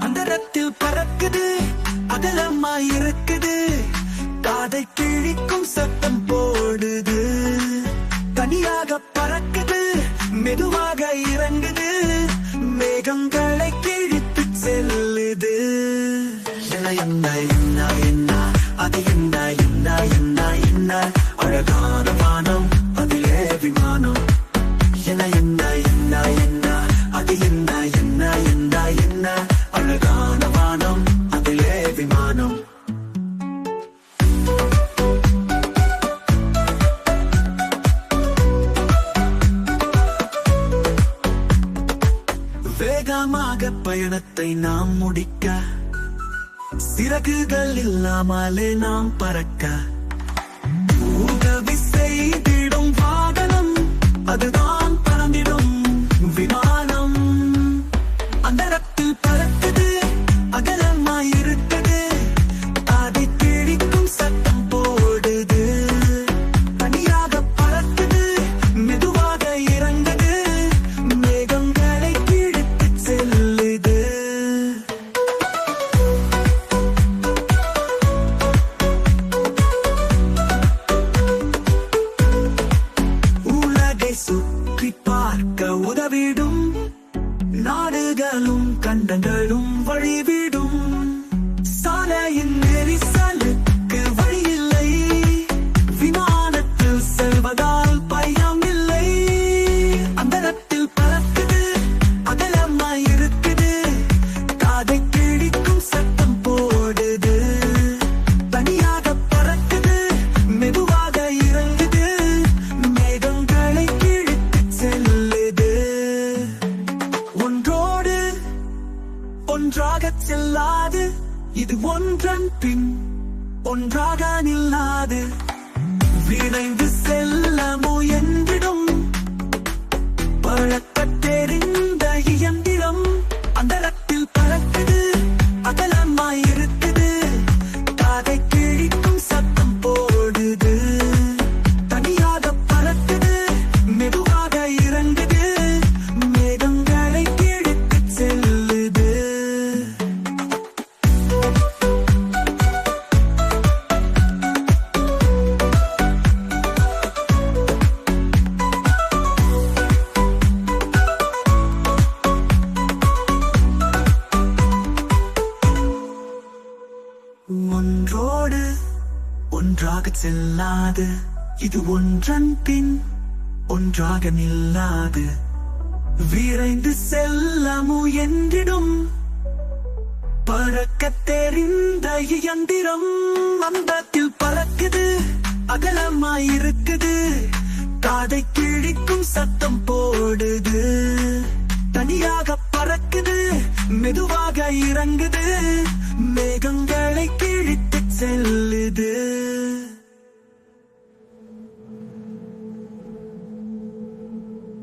அந்தரத்தில் பறக்குது, அகலமாய் இருக்குது, காதை கிழிக்கும் சத்தம் போடுது. தனியாக பறக்குது, மெதுவாக இறங்குது, மேகங்களை கிழித்து செல்லுது. என்ன என்ன என்ன என்ன அது என்ன என்ன என்ன என்ன அழகான வானம், அதிலே விமானம். என்ன என்ன என்ன என்ன அது என்ன என்ன என்ன என்ன அழகான வானம், அதிலே விமானம். வேகமாக பயணத்தை நாம் முடிக்க, சிறகுகள் இல்லாமலே நாம் பறக்க, உதவி செய்திடும் வாகனம், அதுதான் பறந்திடும் விமானம். அந்தரத்தில் பறக்குது, அகலமாய் இருக்குது, அதை கிழிக்கும் சத்தம் போடுது. தனியாக பறக்குது, மெதுவாக இறங்குது, மேகங்களை கிழித்து செல்லுது. உலகை சுற்றி பார்க்க உதவிடும், நாடுகளும் கண்டங்களும் வழிவிடும். சாலையின் நெரிசலுக்கு வழியில்லை, விமானத்தில் செல்வதால் பயம் இல்லை. அந்தரத்தில் பறக்குது, அகலமாய் இருக்குது, காதை கிழிக்கும் சத்தம் போடுது. தனியாக பறக்குது, மெதுவாக இறங்குது, மேகங்களை கிழித்து செல்லுது. ஒன்றோடு ஒன்றாக செல்லாது, இது ஒன்றன் பின் ஒன்றாக நில்லாது. விரைந்து செல்ல முயன்றிடும், பழக்கத் தெரிந்த இயந்திரம். அந்தரத்தில் பறக்குது, அகலமாய் இருக்குது, காதை கிழிக்கும் சத்தம் போடுது. தனியாக பறக்குது, மெதுவாக இறங்குது, மேகங்களை கிழித்து செல்லுது. ஒன்றோடு ஒன்றாக செல்லாது, இது ஒன்றன் பின் ஒன்றாக நில்லாது. விரைந்து செல்ல முயன்றிடும், பறக்கத் தெரிந்த இயந்திரம். அந்தத்தில் பறக்குது, அகலமாய் இருக்குது, காதை கிழிக்கும் சத்தம்